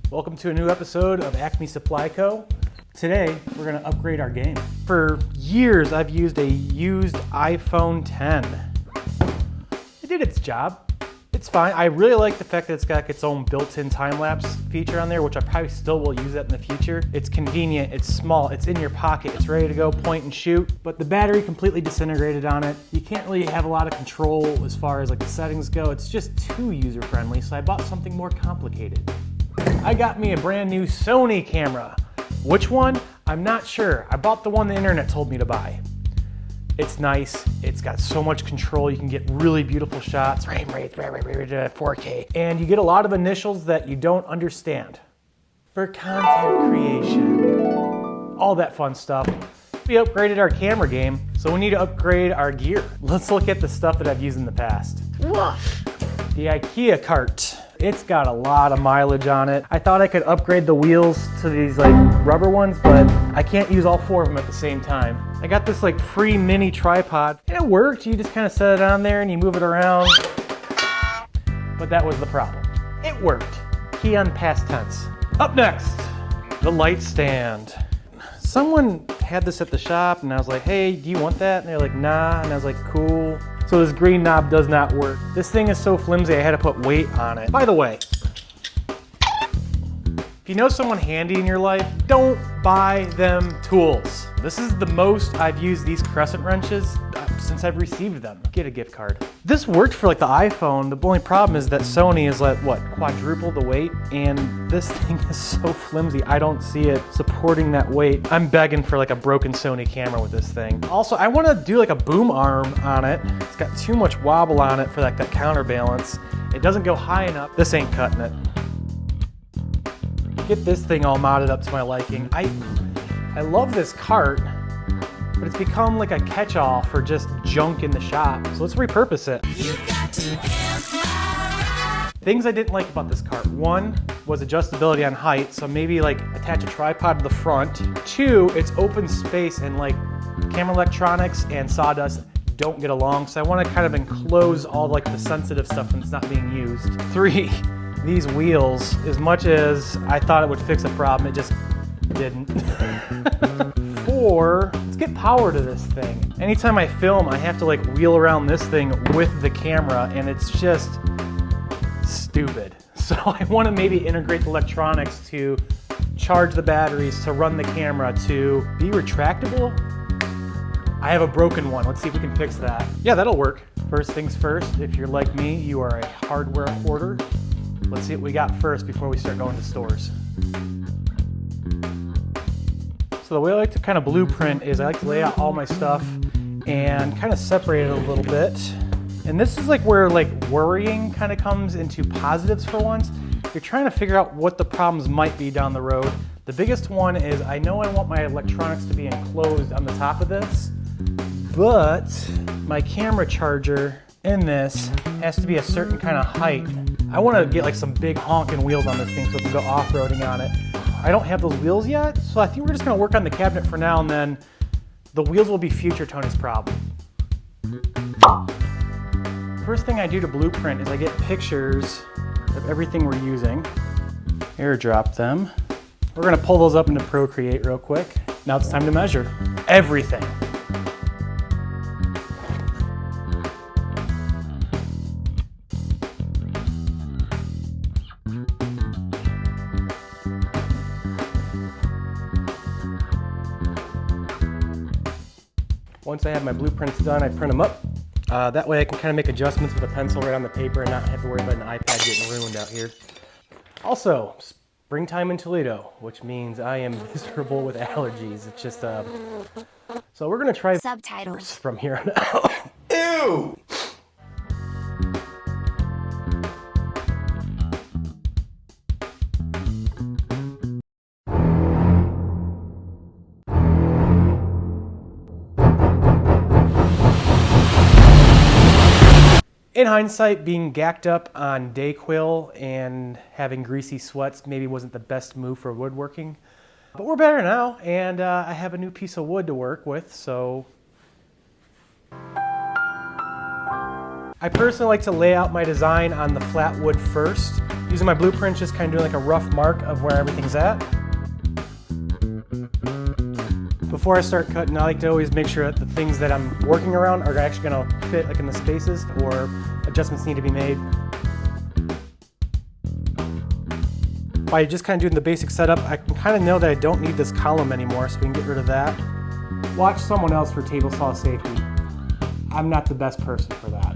Welcome to a new episode of Acme Supply Co. Today, we're gonna upgrade our game. For years, I've used a used iPhone 10. It did its job. It's fine. I really like the fact that it's got its own built-in time-lapse feature on there, which I probably still will use that in the future. It's convenient, it's small, it's in your pocket, it's ready to go point and shoot, but the battery completely disintegrated on it. You can't really have a lot of control as far as like the settings go. It's just too user-friendly, so I bought something more complicated. I got me a brand new Sony camera. Which one? I'm not sure. I bought the one the internet told me to buy. It's nice, it's got so much control, you can get really beautiful shots, frame rate, 4K, and you get a lot of initials that you don't understand. For content creation, all that fun stuff. We upgraded our camera game, so we need to upgrade our gear. Let's look at the stuff that I've used in the past. Woof. The IKEA cart. It's got a lot of mileage on it. I thought I could upgrade the wheels to these like rubber ones, but I can't use all four of them at the same time. I got this like free mini tripod. And it worked. You just kind of set it on there and you move it around. But that was the problem. It worked. Key on past tense. Up next, the light stand. Someone had this at the shop and I was like, hey, do you want that? And they're like, nah. And I was like, cool. So this green knob does not work. This thing is so flimsy, I had to put weight on it. By the way, if you know someone handy in your life, don't buy them tools. This is the most I've used these crescent wrenches since I've received them. Get a gift card. This worked for like the iPhone. The only problem is that Sony is like, what, quadruple the weight? And this thing is so flimsy, I don't see it supporting that weight. I'm begging for like a broken Sony camera with this thing. Also, I wanna do like a boom arm on it. It's got too much wobble on it for like that counterbalance. It doesn't go high enough. This ain't cutting it. Get this thing all modded up to my liking. I love this cart, but it's become like a catch-all for just junk in the shop. So let's repurpose it. Things I didn't like about this cart. One was adjustability on height, so maybe like attach a tripod to the front. Two, it's open space and like camera electronics and sawdust don't get along, so I want to kind of enclose all like the sensitive stuff when it's not being used. Three, these wheels, as much as I thought it would fix a problem, it just didn't. Four, let's get power to this thing. Anytime I film, I have to like wheel around this thing with the camera and it's just stupid. So I want to maybe integrate the electronics to charge the batteries, to run the camera, to be retractable. I have a broken one. Let's see if we can fix that. Yeah, that'll work. First things first, if you're like me, you are a hardware hoarder. Let's see what we got first before we start going to stores. So the way I like to kind of blueprint is I like to lay out all my stuff and kind of separate it a little bit. And this is like where like worrying kind of comes into positives for once. You're trying to figure out what the problems might be down the road. The biggest one is I know I want my electronics to be enclosed on the top of this, but my camera charger in this has to be a certain kind of height. I want to get like some big honking wheels on this thing so we can go off-roading on it. I don't have those wheels yet, so I think we're just going to work on the cabinet for now, and then the wheels will be future Tony's problem. First thing I do to blueprint is I get pictures of everything we're using, airdrop them. We're going to pull those up into Procreate real quick. Now it's time to measure everything. Once I have my blueprints done, I print them up. That way I can kind of make adjustments with a pencil right on the paper and not have to worry about an iPad getting ruined out here. Also, springtime in Toledo, which means I am miserable with allergies. It's just, so we're gonna try subtitles from here on out. Ew! In hindsight, being gacked up on Dayquil and having greasy sweats maybe wasn't the best move for woodworking. But we're better now, and I have a new piece of wood to work with, so. I personally like to lay out my design on the flat wood first, Using my blueprint, just kind of doing like a rough mark of where everything's at. Before I start cutting, I like to always make sure that the things that I'm working around are actually going to fit like in the spaces, or adjustments need to be made. By just kind of doing the basic setup, I can kind of know that I don't need this column anymore, so we can get rid of that. Watch someone else for table saw safety. I'm not the best person for that.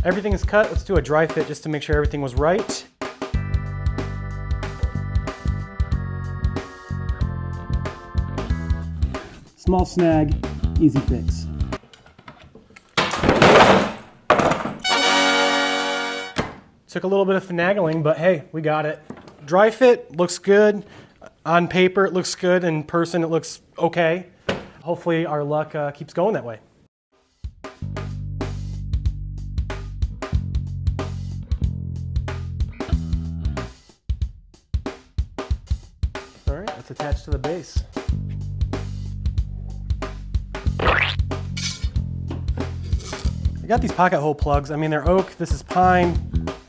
Everything is cut. Let's do a dry fit just to make sure everything was right. Small snag, easy fix. Took a little bit of finagling, but hey, we got it. Dry fit looks good. On paper, it looks good. In person, it looks okay. Hopefully our luck keeps going that way. All right, let's attach to the base. I got these pocket hole plugs. I mean, they're oak, this is pine.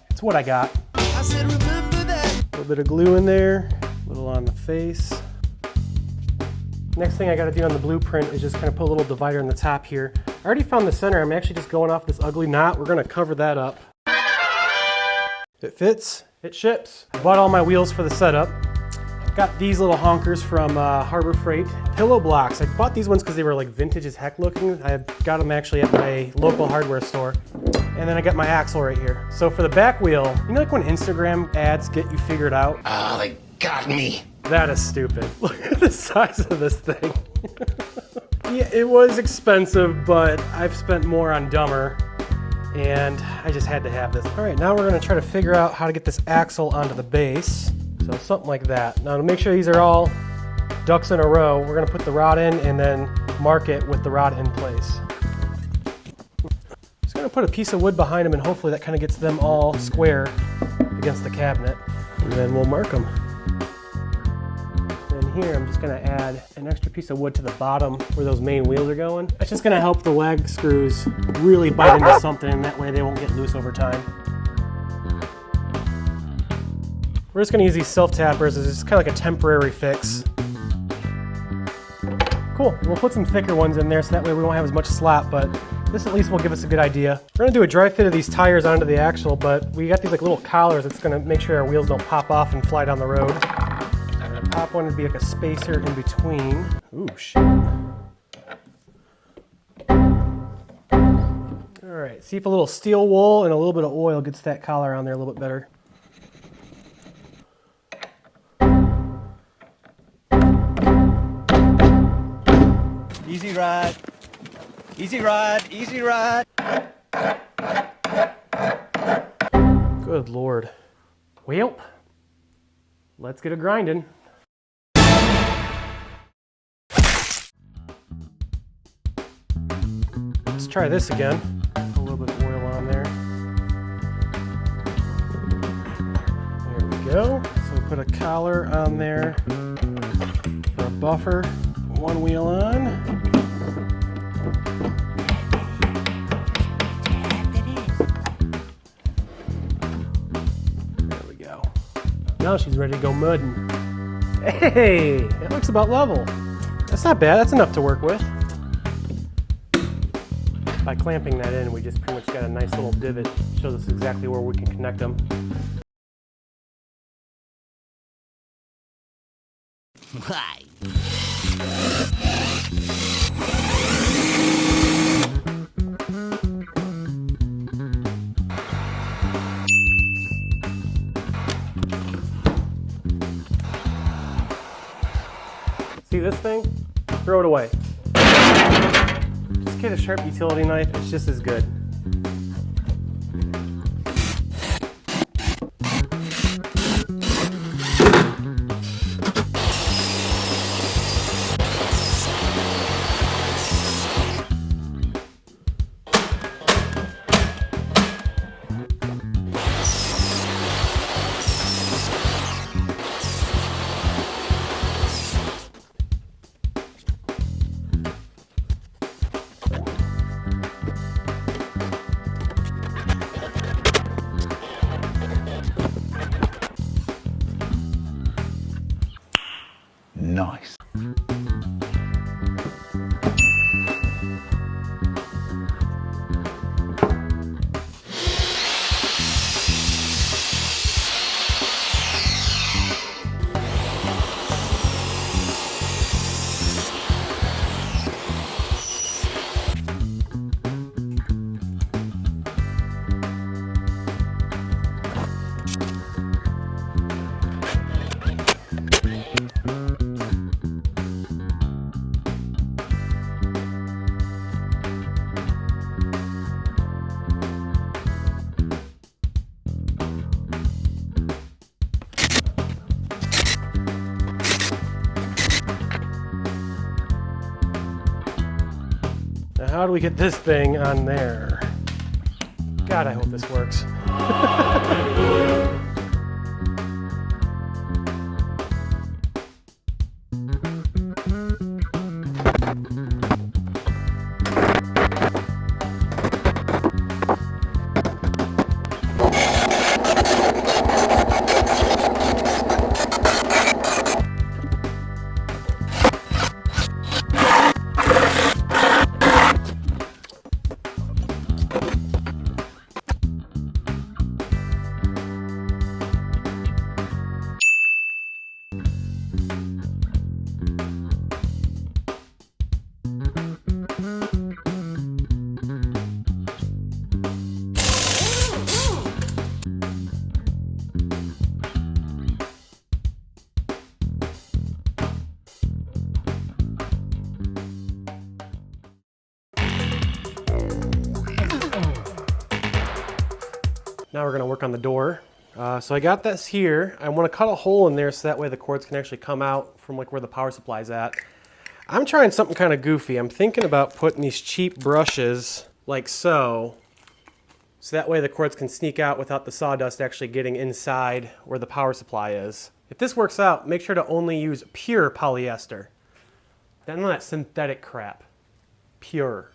It's what I got. I said, remember that. A little bit of glue in there, a little on the face. Next thing I gotta do on the blueprint is just kind of put a little divider in the top here. I already found the center. I'm actually just going off this ugly knot. We're gonna cover that up. If it fits, it ships. I bought all my wheels for the setup. Got these little honkers from Harbor Freight. Pillow blocks. I bought these ones because they were like vintage as heck looking. I got them actually at my local hardware store. And then I got my axle right here. So for the back wheel, you know like when Instagram ads get you figured out? Oh, they got me. That is stupid. Look at the size of this thing. Yeah, it was expensive, but I've spent more on dumber. And I just had to have this. All right, now we're gonna try to figure out how to get this axle onto the base. So something like that. Now to make sure these are all ducks in a row, we're gonna put the rod in and then mark it with the rod in place. Just gonna put a piece of wood behind them and hopefully that kind of gets them all square against the cabinet. And then we'll mark them. And here I'm just gonna add an extra piece of wood to the bottom where those main wheels are going. That's just gonna help the lag screws really bite into something, and that way they won't get loose over time. We're just gonna use these self-tappers as just kind of like a temporary fix. Cool, we'll put some thicker ones in there so that way we won't have as much slap, but this at least will give us a good idea. We're gonna do a dry fit of these tires onto the axle, but we got these like little collars that's gonna make sure our wheels don't pop off and fly down the road. And the top one would be like a spacer in between. Ooh, shit. All right, see if a little steel wool and a little bit of oil gets that collar on there a little bit better. Easy ride, easy ride, easy ride. Good Lord. Well, let's get it grinding. Let's try this again. A little bit of oil on there. There we go. So we put a collar on there for a buffer. One wheel on. There we go. Now she's ready to go mudding. Hey, it looks about level. That's not bad, that's enough to work with. By clamping that in, we just pretty much got a nice little divot. Shows us exactly where we can connect them. Hi. See this thing? Throw it away. Just get a sharp utility knife, it's just as good. how do we get this thing on there? God, I hope this works. Now we're going to work on the door. So I got this here. I want to cut a hole in there so that way the cords can actually come out from like where the power supply's at. I'm trying something kind of goofy. I'm thinking about putting these cheap brushes like so that way the cords can sneak out without the sawdust actually getting inside where the power supply is. If this works out, make sure to only use pure polyester. None of that synthetic crap. Pure.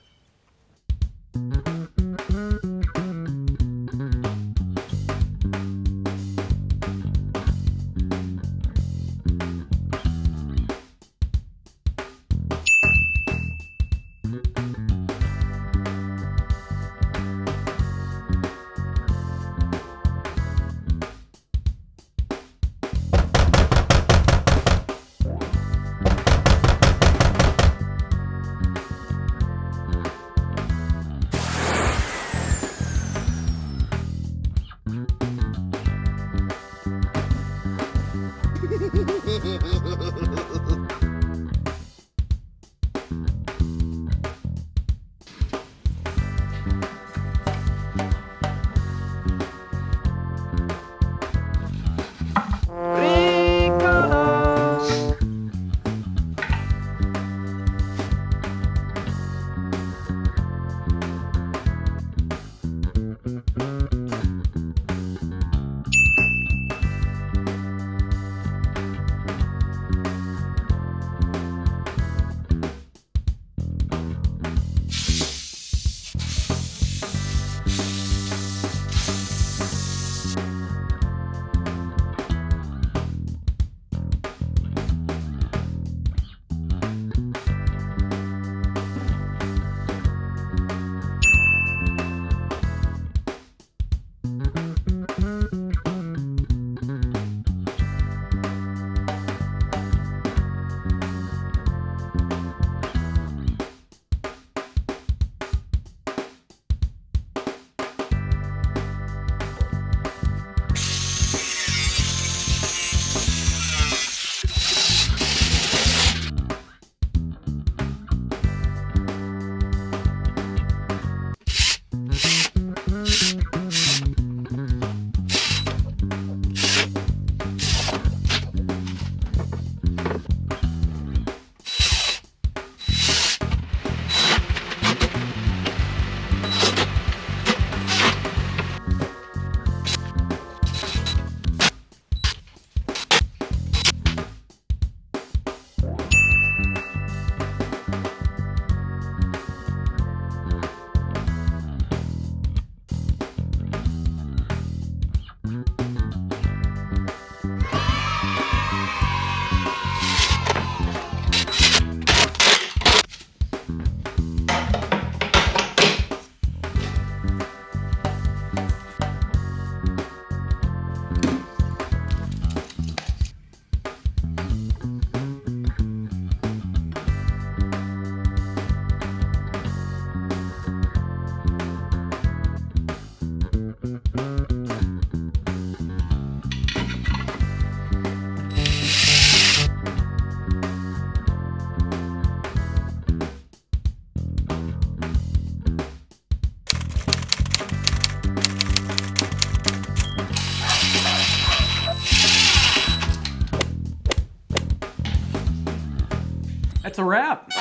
That's a wrap.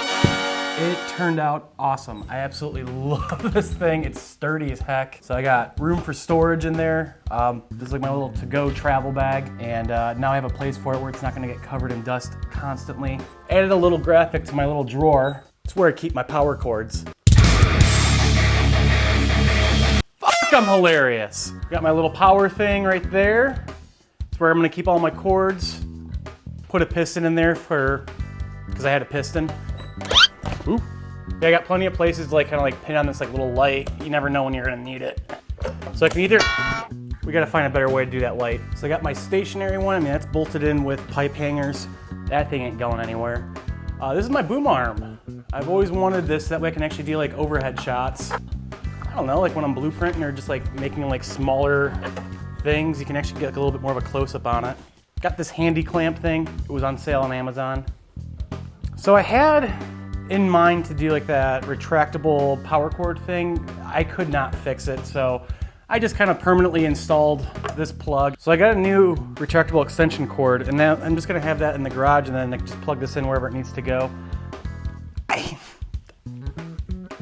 It turned out awesome. I absolutely love this thing. It's sturdy as heck. So I got room for storage in there. This is like my little to-go travel bag. And now I have a place for it where it's not gonna get covered in dust constantly. Added a little graphic to my little drawer. It's where I keep my power cords. Fuck, I'm hilarious. Got my little power thing right there. It's where I'm gonna keep all my cords. Put a piston in there because I had a piston. Ooh. Yeah, I got plenty of places to like kind of like pin on this like little light. You never know when you're gonna need it. So I can either, we gotta find a better way to do that light. So I got my stationary one. I mean, that's bolted in with pipe hangers. That thing ain't going anywhere. This is my boom arm. I've always wanted this, that way I can actually do like overhead shots. I don't know, like when I'm blueprinting or just like making like smaller things, you can actually get like a little bit more of a close-up on it. Got this handy clamp thing. It was on sale on Amazon. So I had in mind to do like that retractable power cord thing. I could not fix it, so I just kind of permanently installed this plug. So I got a new retractable extension cord, and now I'm just gonna have that in the garage and then just plug this in wherever it needs to go.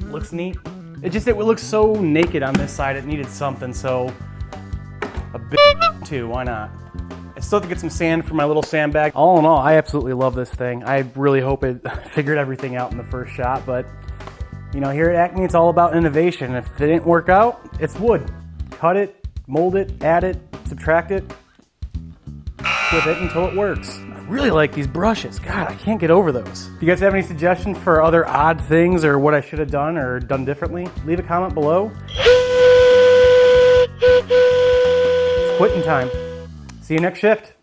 Looks neat. It looks so naked on this side, it needed something, so a bit too, why not? I still have to get some sand for my little sandbag. All in all, I absolutely love this thing. I really hope it figured everything out in the first shot, but you know, here at Acme, it's all about innovation. If it didn't work out, it's wood. Cut it, mold it, add it, subtract it, with it until it works. I really like these brushes. God, I can't get over those. If you guys have any suggestions for other odd things or what I should have done or done differently, leave a comment below. It's quitting time. See you next shift.